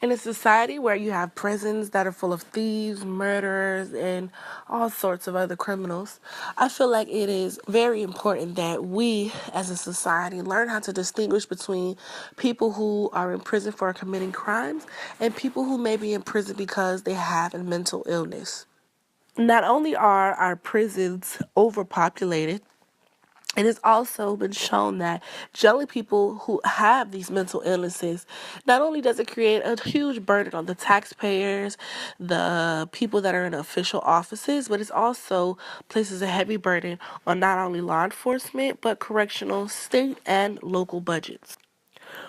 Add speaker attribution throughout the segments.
Speaker 1: In a society where you have prisons that are full of thieves, murderers, and all sorts of other criminals, I feel like it is very important that we as a society learn how to distinguish between people who are in prison for committing crimes and people who may be in prison because they have a mental illness. Not only are our prisons overpopulated, it has also been shown that generally people who have these mental illnesses, not only does it create a huge burden on the taxpayers, the people that are in official offices, but it also places a heavy burden on not only law enforcement, but correctional, state, and local budgets.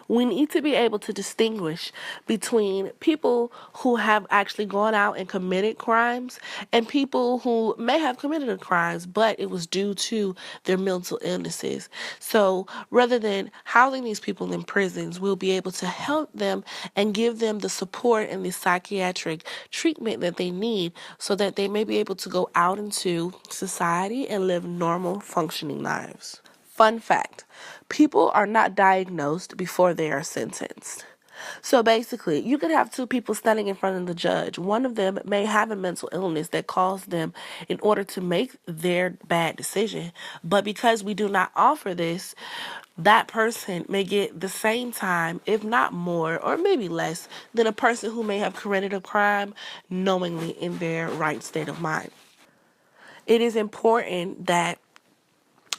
Speaker 1: We need to be able to distinguish between people who have actually gone out and committed crimes and people who may have committed the crimes, but it was due to their mental illnesses. So rather than housing these people in prisons, we'll be able to help them and give them the support and the psychiatric treatment that they need so that they may be able to go out into society and live normal, functioning lives. Fun fact, people are not diagnosed before they are sentenced. So basically, you could have two people standing in front of the judge. One of them may have a mental illness that caused them in order to make their bad decision. But because we do not offer this, that person may get the same time, if not more, or maybe less, than a person who may have committed a crime knowingly in their right state of mind. It is important that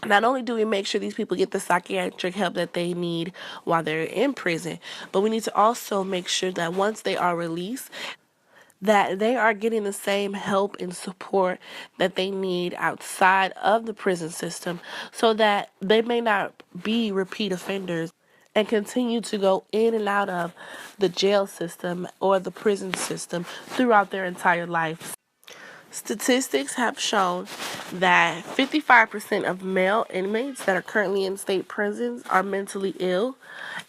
Speaker 1: not only do we make sure these people get the psychiatric help that they need while they're in prison, but we need to also make sure that once they are released, that they are getting the same help and support that they need outside of the prison system so that they may not be repeat offenders and continue to go in and out of the jail system or the prison system throughout their entire life. Statistics have shown that 55% of male inmates that are currently in state prisons are mentally ill,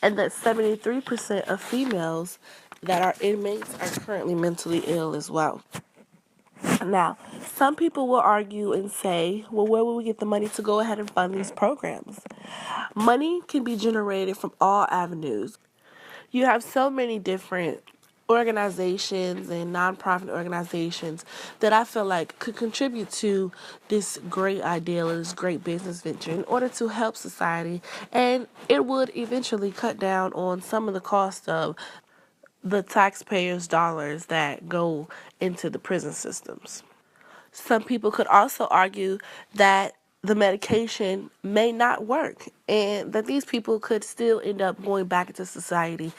Speaker 1: and that 73% of females that are inmates are currently mentally ill as well. Now, some people will argue and say, well, where will we get the money to go ahead and fund these programs? Money can be generated from all avenues. You have so many different organizations and nonprofit organizations that I feel like could contribute to this great ideal and this great business venture in order to help society, and it would eventually cut down on some of the cost of the taxpayers' dollars that go into the prison systems. Some people could also argue that the medication may not work and that these people could still end up going back into society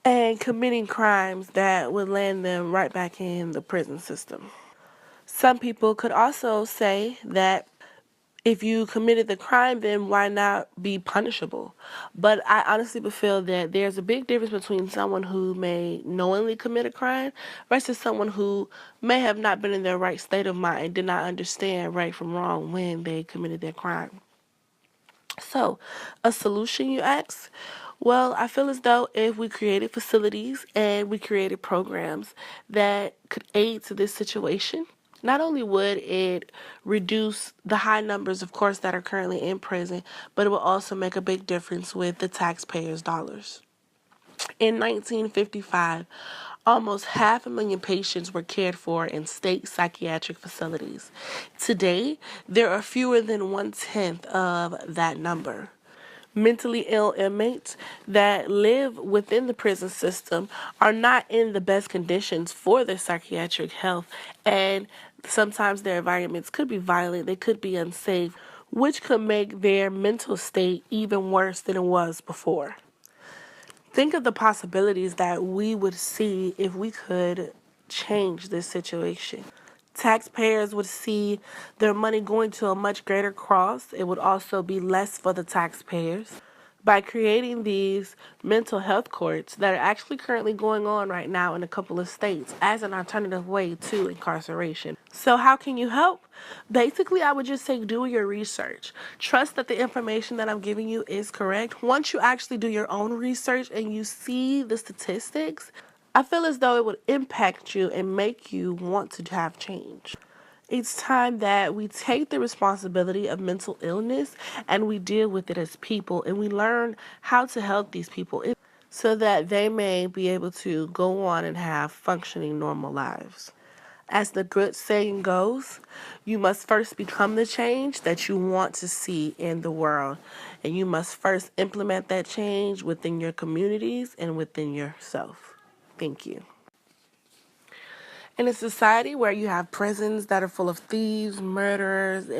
Speaker 1: and committing crimes that would land them right back in the prison system. Some people could also say that if you committed the crime, then why not be punishable? But I honestly feel that there's a big difference between someone who may knowingly commit a crime versus someone who may have not been in their right state of mind and did not understand right from wrong when they committed their crime. So, a solution, you ask? Well, I feel as though if we created facilities and we created programs that could aid to this situation, not only would it reduce the high numbers, of course, that are currently in prison, but it will also make a big difference with the taxpayers' dollars. In 1955, almost 500,000 patients were cared for in state psychiatric facilities. Today, there are fewer than 1/10 of that number. Mentally ill inmates that live within the prison system are not in the best conditions for their psychiatric health, and sometimes their environments could be violent, they could be unsafe, which could make their mental state even worse than it was before. Think of the possibilities that we would see if we could change this situation. Taxpayers would see their money going to a much greater cause. It would also be less for the taxpayers. By creating these mental health courts that are actually currently going on right now in a couple of states as an alternative way to incarceration. So how can you help? Basically, I would just say do your research. Trust that the information that I'm giving you is correct. Once you actually do your own research and you see the statistics, I feel as though it would impact you and make you want to have change. It's time that we take the responsibility of mental illness and we deal with it as people and we learn how to help these people. so that they may be able to go on and have functioning normal lives. As the good saying goes, you must first become the change that you want to see in the world. And you must first implement that change within your communities and within yourself. Thank you. In a society where you have prisons that are full of thieves, murderers, and